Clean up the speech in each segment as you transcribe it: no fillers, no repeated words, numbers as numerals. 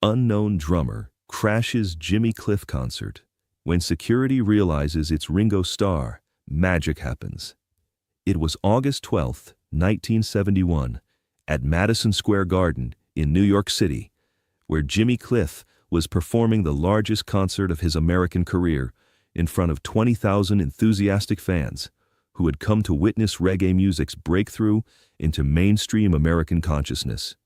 Unknown drummer crashes Jimmy Cliff concert. When security realizes it's Ringo Starr, magic happens. It was August 12, 1971, at Madison Square Garden in New York City, where Jimmy Cliff was performing the largest concert of his American career in front of 20,000 enthusiastic fans who had come to witness reggae music's breakthrough into mainstream American consciousness.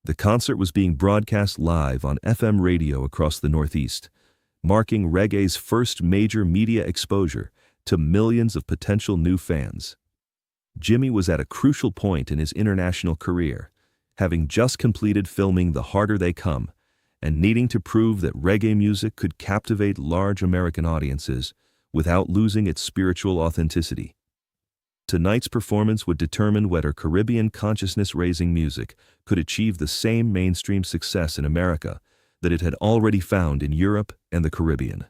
The concert was being broadcast live on FM radio across the Northeast, marking reggae's first major media exposure to millions of potential new fans. Jimmy was at a crucial point in his international career, having just completed filming The Harder They Come, and needing to prove that reggae music could captivate large American audiences without losing its spiritual authenticity. Tonight's performance would determine whether Caribbean consciousness-raising music could achieve the same mainstream success in America that it had already found in Europe and the Caribbean.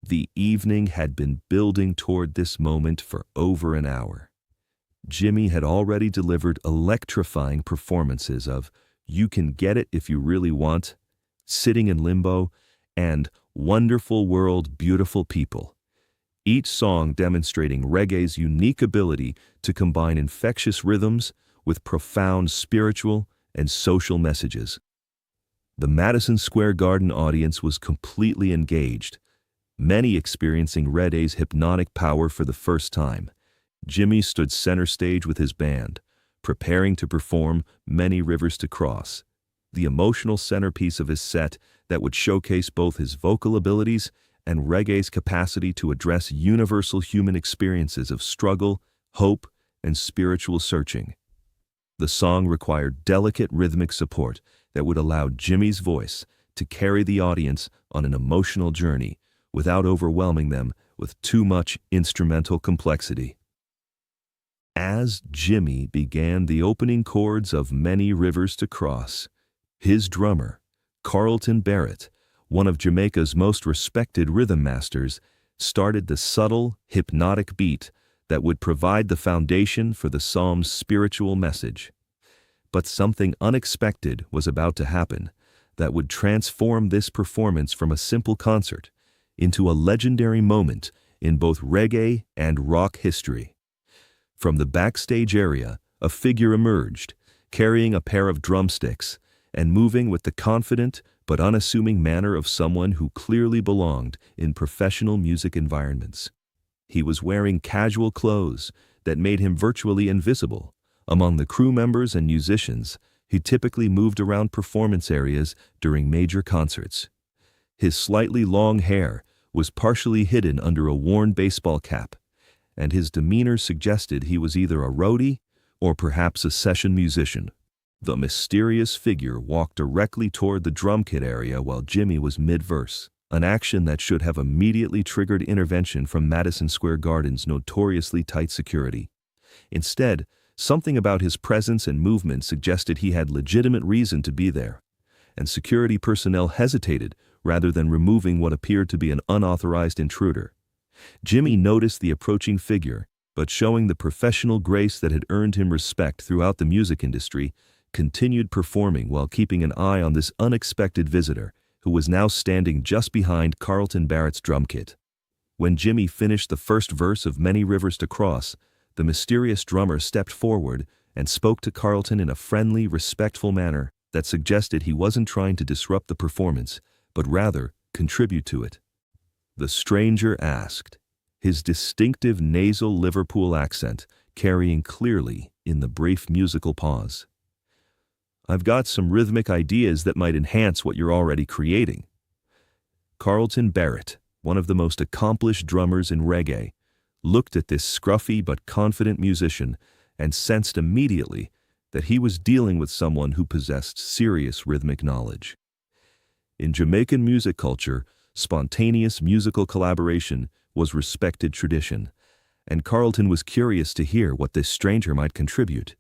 The evening had been building toward this moment for over an hour. Jimmy had already delivered electrifying performances of You Can Get It If You Really Want, Sitting in Limbo, and Wonderful World, Beautiful People, each song demonstrating reggae's unique ability to combine infectious rhythms with profound spiritual and social messages. The Madison Square Garden audience was completely engaged, many experiencing reggae's hypnotic power for the first time. Jimmy stood center stage with his band, preparing to perform Many Rivers to Cross, the emotional centerpiece of his set that would showcase both his vocal abilities and reggae's capacity to address universal human experiences of struggle, hope, and spiritual searching. The song required delicate rhythmic support that would allow Jimmy's voice to carry the audience on an emotional journey without overwhelming them with too much instrumental complexity. As Jimmy began the opening chords of Many Rivers to Cross, his drummer, Carlton Barrett, one of Jamaica's most respected rhythm masters, started the subtle, hypnotic beat that would provide the foundation for the psalm's spiritual message. But something unexpected was about to happen that would transform this performance from a simple concert into a legendary moment in both reggae and rock history. From the backstage area, a figure emerged, carrying a pair of drumsticks and moving with the confident but unassuming manner of someone who clearly belonged in professional music environments. He was wearing casual clothes that made him virtually invisible among the crew members and musicians who typically moved around performance areas during major concerts. His slightly long hair was partially hidden under a worn baseball cap, and his demeanor suggested he was either a roadie or perhaps a session musician. The mysterious figure walked directly toward the drum kit area while Jimmy was mid-verse, an action that should have immediately triggered intervention from Madison Square Garden's notoriously tight security. Instead, something about his presence and movement suggested he had legitimate reason to be there, and security personnel hesitated rather than removing what appeared to be an unauthorized intruder. Jimmy noticed the approaching figure, but showing the professional grace that had earned him respect throughout the music industry, continued performing while keeping an eye on this unexpected visitor, who was now standing just behind Carlton Barrett's drum kit. When Jimmy finished the first verse of Many Rivers to Cross, the mysterious drummer stepped forward and spoke to Carlton in a friendly, respectful manner that suggested he wasn't trying to disrupt the performance, but rather contribute to it. The stranger asked, his distinctive nasal Liverpool accent carrying clearly in the brief musical pause, "I've got some rhythmic ideas that might enhance what you're already creating." Carlton Barrett, one of the most accomplished drummers in reggae, looked at this scruffy but confident musician and sensed immediately that he was dealing with someone who possessed serious rhythmic knowledge. In Jamaican music culture, spontaneous musical collaboration was respected tradition, and Carlton was curious to hear what this stranger might contribute.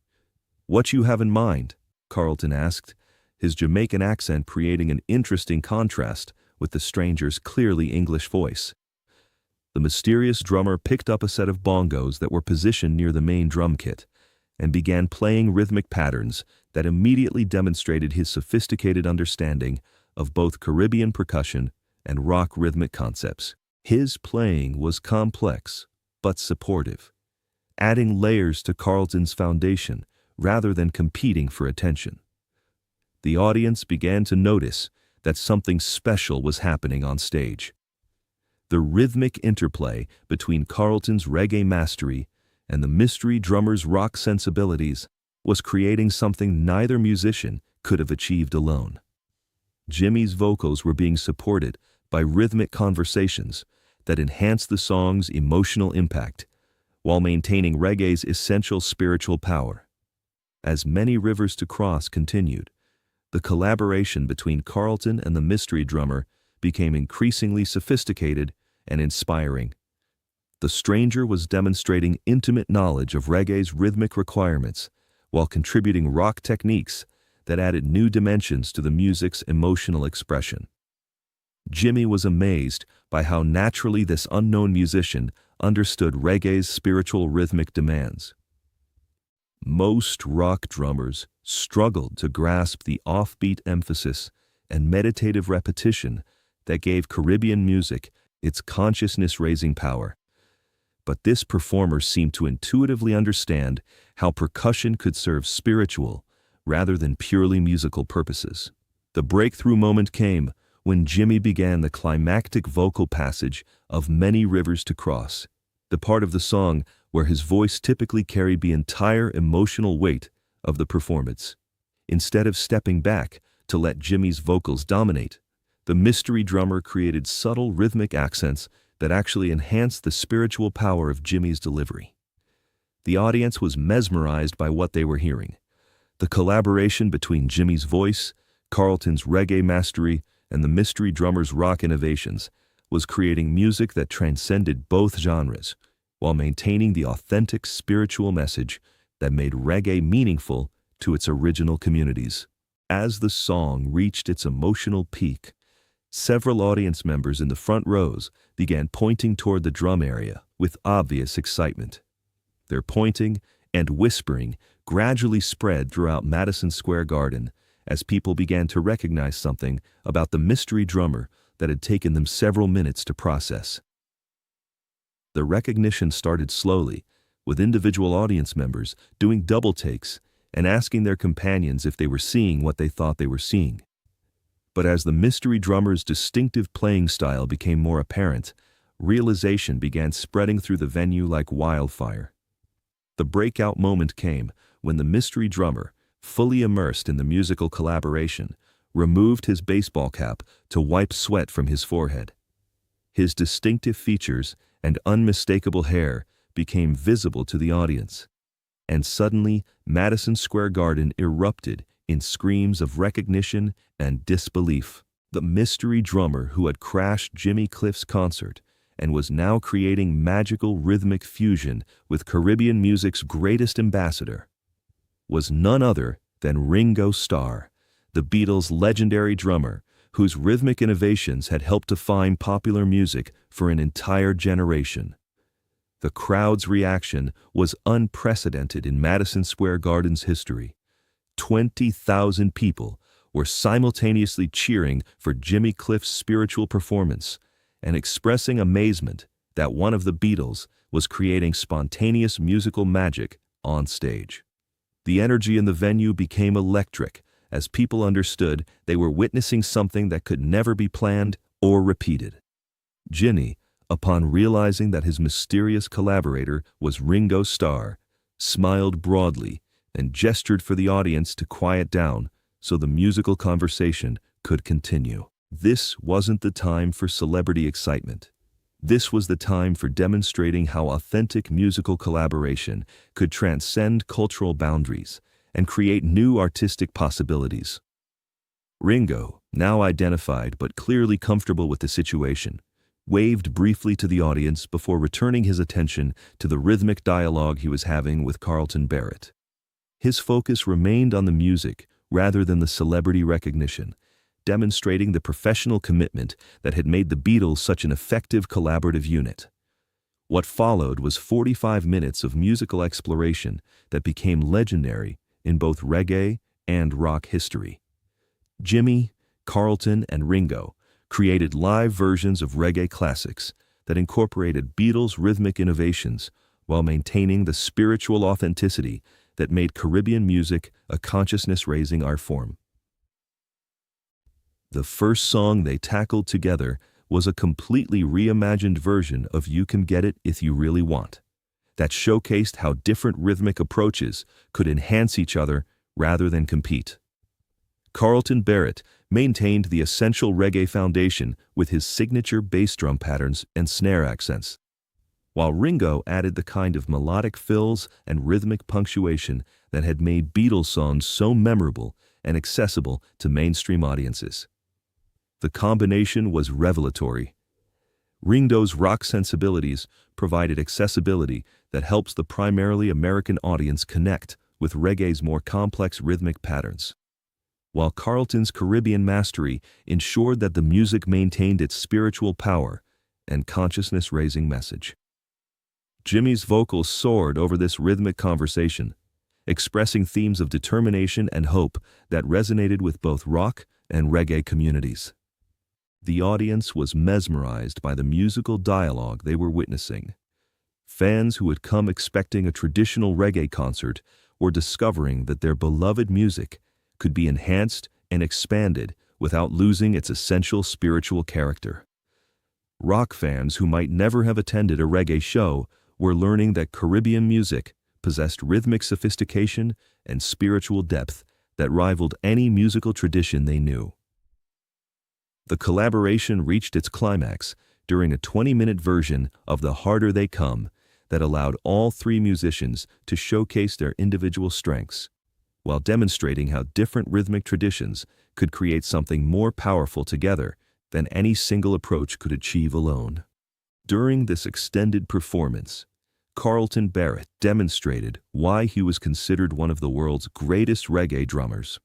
"What you have in mind?" Carlton asked, his Jamaican accent creating an interesting contrast with the stranger's clearly English voice. The mysterious drummer picked up a set of bongos that were positioned near the main drum kit, and began playing rhythmic patterns that immediately demonstrated his sophisticated understanding of both Caribbean percussion and rock rhythmic concepts. His playing was complex but supportive, adding layers to Carlton's foundation rather than competing for attention. The audience began to notice that something special was happening on stage. The rhythmic interplay between Carlton's reggae mastery and the mystery drummer's rock sensibilities was creating something neither musician could have achieved alone. Jimmy's vocals were being supported by rhythmic conversations that enhanced the song's emotional impact while maintaining reggae's essential spiritual power. As Many Rivers to Cross continued, the collaboration between Carlton and the mystery drummer became increasingly sophisticated and inspiring. The stranger was demonstrating intimate knowledge of reggae's rhythmic requirements while contributing rock techniques that added new dimensions to the music's emotional expression. Jimmy was amazed by how naturally this unknown musician understood reggae's spiritual rhythmic demands. Most rock drummers struggled to grasp the offbeat emphasis and meditative repetition that gave Caribbean music its consciousness-raising power. But this performer seemed to intuitively understand how percussion could serve spiritual rather than purely musical purposes. The breakthrough moment came when Jimmy began the climactic vocal passage of Many Rivers to Cross, the part of the song where his voice typically carried the entire emotional weight of the performance. Instead of stepping back to let Jimmy's vocals dominate, the mystery drummer created subtle rhythmic accents that actually enhanced the spiritual power of Jimmy's delivery. The audience was mesmerized by what they were hearing. The collaboration between Jimmy's voice, Carlton's reggae mastery, and the mystery drummer's rock innovations was creating music that transcended both genres, while maintaining the authentic spiritual message that made reggae meaningful to its original communities. As the song reached its emotional peak, several audience members in the front rows began pointing toward the drum area with obvious excitement. Their pointing and whispering gradually spread throughout Madison Square Garden as people began to recognize something about the mystery drummer that had taken them several minutes to process. The recognition started slowly, with individual audience members doing double takes and asking their companions if they were seeing what they thought they were seeing. But as the mystery drummer's distinctive playing style became more apparent, realization began spreading through the venue like wildfire. The breakout moment came when the mystery drummer, fully immersed in the musical collaboration, removed his baseball cap to wipe sweat from his forehead. His distinctive features and unmistakable hair became visible to the audience, and suddenly Madison Square Garden erupted in screams of recognition and disbelief. The mystery drummer who had crashed Jimmy Cliff's concert and was now creating magical rhythmic fusion with Caribbean music's greatest ambassador was none other than Ringo Starr, the Beatles' legendary drummer whose rhythmic innovations had helped define popular music for an entire generation. The crowd's reaction was unprecedented in Madison Square Garden's history. 20,000 people were simultaneously cheering for Jimmy Cliff's spiritual performance and expressing amazement that one of the Beatles was creating spontaneous musical magic on stage. The energy in the venue became electric as people understood they were witnessing something that could never be planned or repeated. Jimmy, upon realizing that his mysterious collaborator was Ringo Starr, smiled broadly and gestured for the audience to quiet down so the musical conversation could continue. This wasn't the time for celebrity excitement. This was the time for demonstrating how authentic musical collaboration could transcend cultural boundaries and create new artistic possibilities. Ringo, now identified but clearly comfortable with the situation, waved briefly to the audience before returning his attention to the rhythmic dialogue he was having with Carlton Barrett. His focus remained on the music rather than the celebrity recognition, demonstrating the professional commitment that had made the Beatles such an effective collaborative unit. What followed was 45 minutes of musical exploration that became legendary in both reggae and rock history. Jimmy, Carlton, and Ringo created live versions of reggae classics that incorporated Beatles' rhythmic innovations while maintaining the spiritual authenticity that made Caribbean music a consciousness-raising art form. The first song they tackled together was a completely reimagined version of You Can Get It If You Really Want, that showcased how different rhythmic approaches could enhance each other rather than compete. Carlton Barrett maintained the essential reggae foundation with his signature bass drum patterns and snare accents, while Ringo added the kind of melodic fills and rhythmic punctuation that had made Beatles songs so memorable and accessible to mainstream audiences. The combination was revelatory. Ringo's rock sensibilities provided accessibility that helps the primarily American audience connect with reggae's more complex rhythmic patterns, while Carlton's Caribbean mastery ensured that the music maintained its spiritual power and consciousness-raising message. Jimmy's vocals soared over this rhythmic conversation, expressing themes of determination and hope that resonated with both rock and reggae communities. The audience was mesmerized by the musical dialogue they were witnessing. Fans who had come expecting a traditional reggae concert were discovering that their beloved music could be enhanced and expanded without losing its essential spiritual character. Rock fans who might never have attended a reggae show were learning that Caribbean music possessed rhythmic sophistication and spiritual depth that rivaled any musical tradition they knew. The collaboration reached its climax during a 20-minute version of The Harder They Come that allowed all three musicians to showcase their individual strengths, while demonstrating how different rhythmic traditions could create something more powerful together than any single approach could achieve alone. During this extended performance, Carlton Barrett demonstrated why he was considered one of the world's greatest reggae drummers,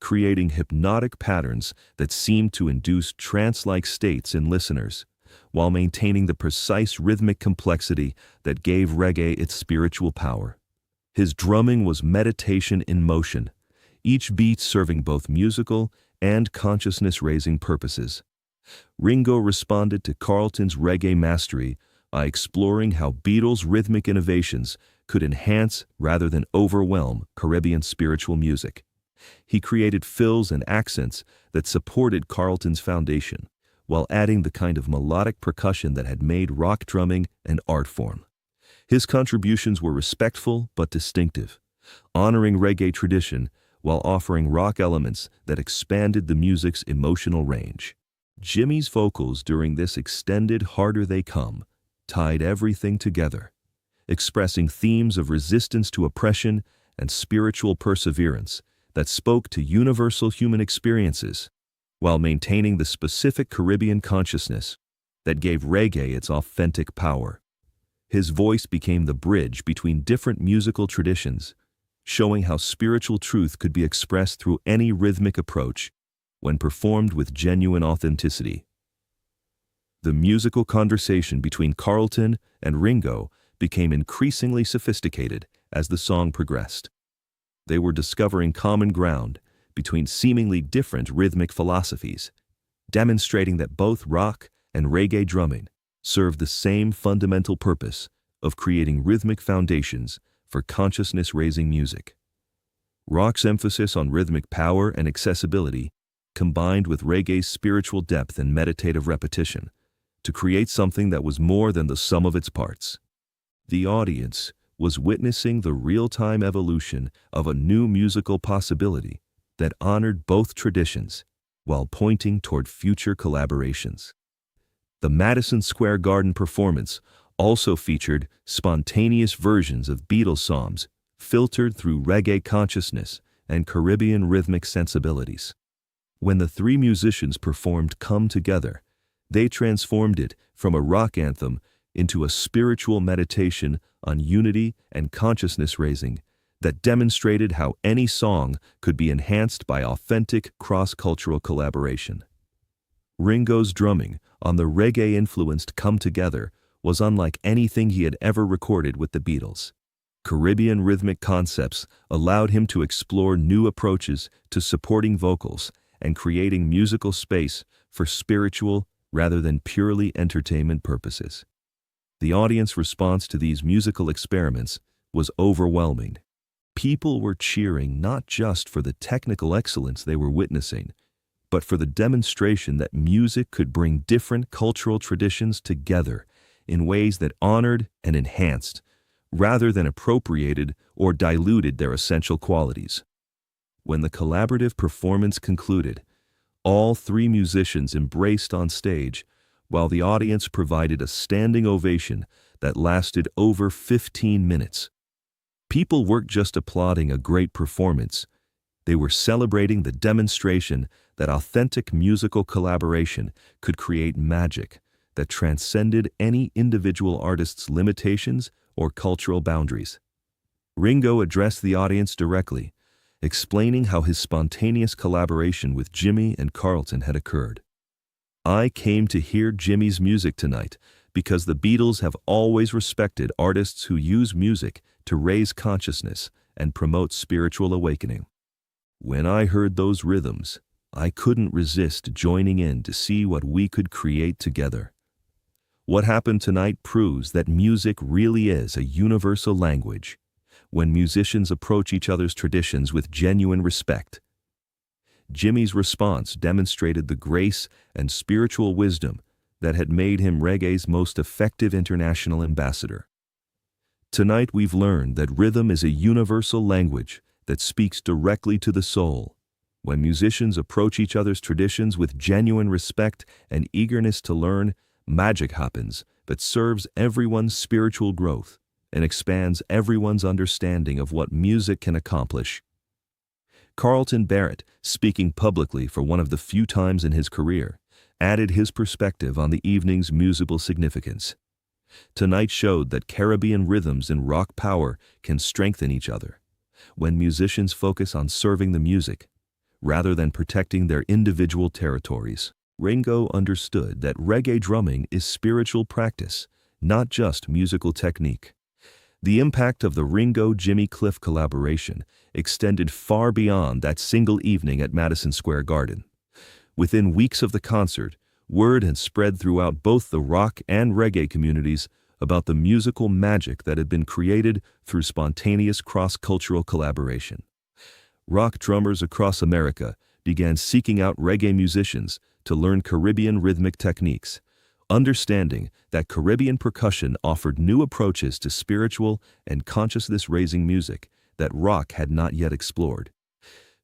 creating hypnotic patterns that seemed to induce trance-like states in listeners, while maintaining the precise rhythmic complexity that gave reggae its spiritual power. His drumming was meditation in motion, each beat serving both musical and consciousness-raising purposes. Ringo responded to Carlton's reggae mastery by exploring how Beatles' rhythmic innovations could enhance rather than overwhelm Caribbean spiritual music. He created fills and accents that supported Carlton's foundation, while adding the kind of melodic percussion that had made rock drumming an art form. His contributions were respectful but distinctive, honoring reggae tradition while offering rock elements that expanded the music's emotional range. Jimmy's vocals during this extended Harder They Come tied everything together, expressing themes of resistance to oppression and spiritual perseverance that spoke to universal human experiences, while maintaining the specific Caribbean consciousness that gave reggae its authentic power. His voice became the bridge between different musical traditions, showing how spiritual truth could be expressed through any rhythmic approach when performed with genuine authenticity. The musical conversation between Carlton and Ringo became increasingly sophisticated as the song progressed. They were discovering common ground between seemingly different rhythmic philosophies, demonstrating that both rock and reggae drumming served the same fundamental purpose of creating rhythmic foundations for consciousness-raising music. Rock's emphasis on rhythmic power and accessibility combined with reggae's spiritual depth and meditative repetition to create something that was more than the sum of its parts. The audience was witnessing the real-time evolution of a new musical possibility that honored both traditions while pointing toward future collaborations. The Madison Square Garden performance also featured spontaneous versions of Beatles songs filtered through reggae consciousness and Caribbean rhythmic sensibilities. When the three musicians performed Come Together, they transformed it from a rock anthem into a spiritual meditation on unity and consciousness-raising that demonstrated how any song could be enhanced by authentic cross-cultural collaboration. Ringo's drumming on the reggae-influenced Come Together was unlike anything he had ever recorded with the Beatles. Caribbean rhythmic concepts allowed him to explore new approaches to supporting vocals and creating musical space for spiritual rather than purely entertainment purposes. The audience response to these musical experiments was overwhelming. People were cheering not just for the technical excellence they were witnessing, but for the demonstration that music could bring different cultural traditions together in ways that honored and enhanced, rather than appropriated or diluted their essential qualities. When the collaborative performance concluded, all three musicians embraced on stage, while the audience provided a standing ovation that lasted over 15 minutes. People weren't just applauding a great performance, they were celebrating the demonstration that authentic musical collaboration could create magic that transcended any individual artist's limitations or cultural boundaries. Ringo addressed the audience directly, explaining how his spontaneous collaboration with Jimmy and Carlton had occurred. "I came to hear Jimmy's music tonight because the Beatles have always respected artists who use music to raise consciousness and promote spiritual awakening. When I heard those rhythms, I couldn't resist joining in to see what we could create together." What happened tonight proves that music really is a universal language when musicians approach each other's traditions with genuine respect. Jimmy's response demonstrated the grace and spiritual wisdom that had made him reggae's most effective international ambassador. Tonight we've learned that rhythm is a universal language that speaks directly to the soul. When musicians approach each other's traditions with genuine respect and eagerness to learn, magic happens that serves everyone's spiritual growth and expands everyone's understanding of what music can accomplish. Carlton Barrett, speaking publicly for one of the few times in his career, added his perspective on the evening's musical significance. Tonight showed that Caribbean rhythms and rock power can strengthen each other. When musicians focus on serving the music, rather than protecting their individual territories, Ringo understood that reggae drumming is spiritual practice, not just musical technique. The impact of the Ringo-Jimmy Cliff collaboration extended far beyond that single evening at Madison Square Garden. Within weeks of the concert, word had spread throughout both the rock and reggae communities about the musical magic that had been created through spontaneous cross-cultural collaboration. Rock drummers across America began seeking out reggae musicians to learn Caribbean rhythmic techniques, understanding that Caribbean percussion offered new approaches to spiritual and consciousness-raising music that rock had not yet explored.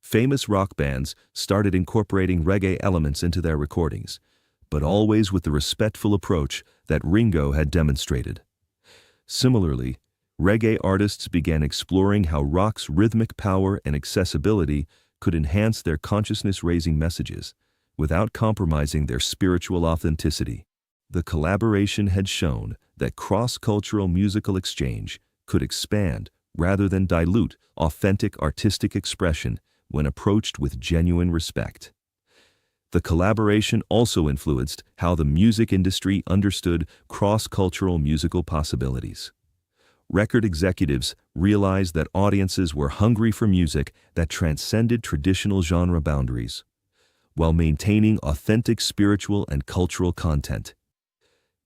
Famous rock bands started incorporating reggae elements into their recordings, but always with the respectful approach that Ringo had demonstrated. Similarly, reggae artists began exploring how rock's rhythmic power and accessibility could enhance their consciousness-raising messages without compromising their spiritual authenticity. The collaboration had shown that cross-cultural musical exchange could expand rather than dilute authentic artistic expression when approached with genuine respect. The collaboration also influenced how the music industry understood cross-cultural musical possibilities. Record executives realized that audiences were hungry for music that transcended traditional genre boundaries, while maintaining authentic spiritual and cultural content.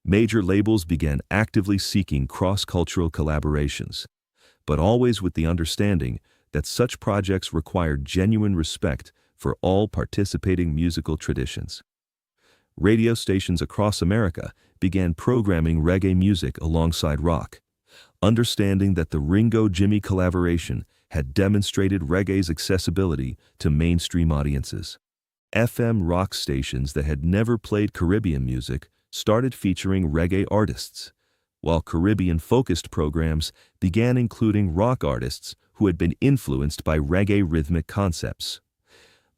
Major labels began actively seeking cross-cultural collaborations, but always with the understanding that such projects required genuine respect for all participating musical traditions. Radio stations across America began programming reggae music alongside rock, understanding that the Ringo-Jimmy collaboration had demonstrated reggae's accessibility to mainstream audiences. FM rock stations that had never played Caribbean music started featuring reggae artists, while Caribbean-focused programs began including rock artists who had been influenced by reggae rhythmic concepts.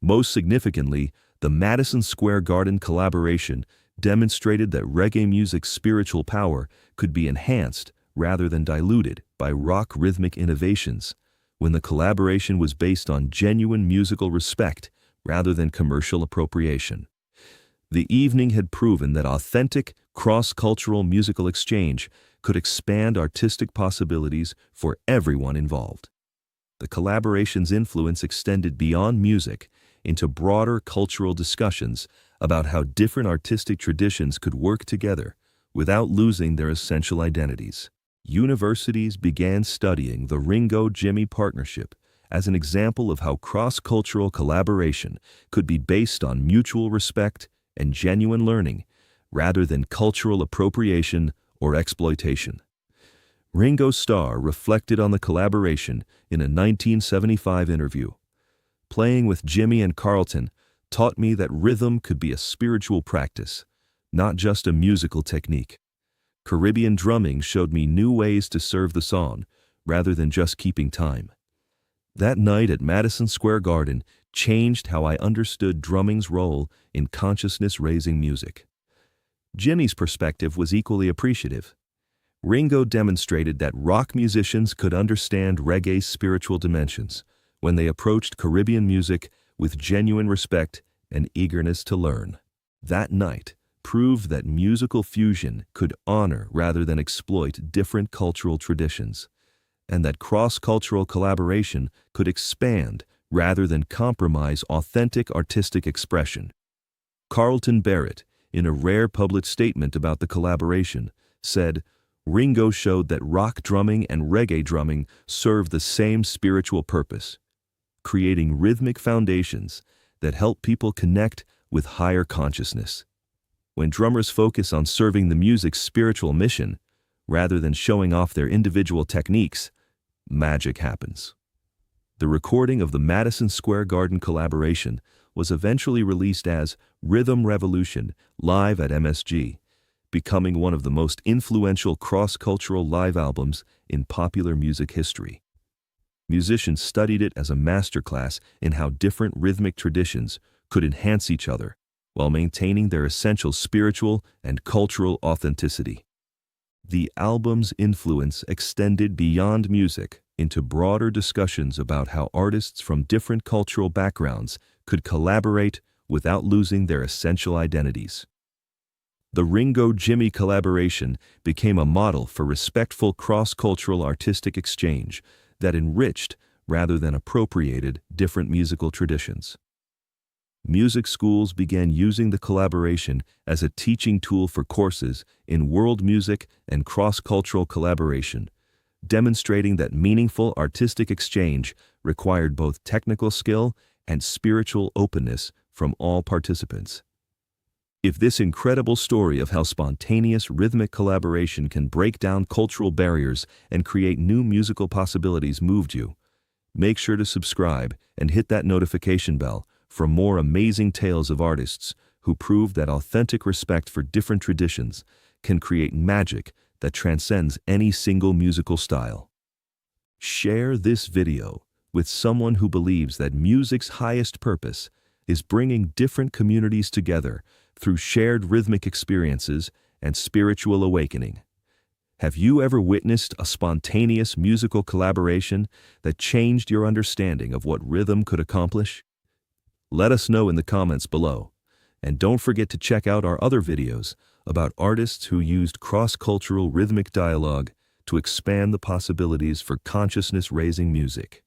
Most significantly, the Madison Square Garden collaboration demonstrated that reggae music's spiritual power could be enhanced rather than diluted by rock rhythmic innovations when the collaboration was based on genuine musical respect rather than commercial appropriation. The evening had proven that authentic, cross-cultural musical exchange could expand artistic possibilities for everyone involved. The collaboration's influence extended beyond music into broader cultural discussions about how different artistic traditions could work together without losing their essential identities. Universities began studying the Ringo-Jimmy partnership as an example of how cross-cultural collaboration could be based on mutual respect and genuine learning rather than cultural appropriation or exploitation. Ringo Starr reflected on the collaboration in a 1975 interview. "Playing with Jimmy and Carlton taught me that rhythm could be a spiritual practice, not just a musical technique. Caribbean drumming showed me new ways to serve the song, rather than just keeping time. That night at Madison Square Garden changed how I understood drumming's role in consciousness-raising music." Jimmy's perspective was equally appreciative. Ringo demonstrated that rock musicians could understand reggae's spiritual dimensions when they approached Caribbean music with genuine respect and eagerness to learn. That night proved that musical fusion could honor rather than exploit different cultural traditions, and that cross-cultural collaboration could expand rather than compromise authentic artistic expression. Carlton Barrett, in a rare public statement about the collaboration, said, "Ringo showed that rock drumming and reggae drumming serve the same spiritual purpose, creating rhythmic foundations that help people connect with higher consciousness. When drummers focus on serving the music's spiritual mission, rather than showing off their individual techniques, magic happens." The recording of the Madison Square Garden collaboration was eventually released as Rhythm Revolution live at MSG, becoming one of the most influential cross-cultural live albums in popular music history. Musicians studied it as a masterclass in how different rhythmic traditions could enhance each other while maintaining their essential spiritual and cultural authenticity. The album's influence extended beyond music into broader discussions about how artists from different cultural backgrounds could collaborate without losing their essential identities. The Ringo-Jimmy collaboration became a model for respectful cross-cultural artistic exchange that enriched rather than appropriated different musical traditions. Music schools began using the collaboration as a teaching tool for courses in world music and cross-cultural collaboration, demonstrating that meaningful artistic exchange required both technical skill and spiritual openness from all participants. If this incredible story of how spontaneous rhythmic collaboration can break down cultural barriers and create new musical possibilities moved you, make sure to subscribe and hit that notification bell for more amazing tales of artists who prove that authentic respect for different traditions can create magic that transcends any single musical style. Share this video with someone who believes that music's highest purpose is bringing different communities together through shared rhythmic experiences and spiritual awakening. Have you ever witnessed a spontaneous musical collaboration that changed your understanding of what rhythm could accomplish? Let us know in the comments below. And don't forget to check out our other videos about artists who used cross-cultural rhythmic dialogue to expand the possibilities for consciousness-raising music.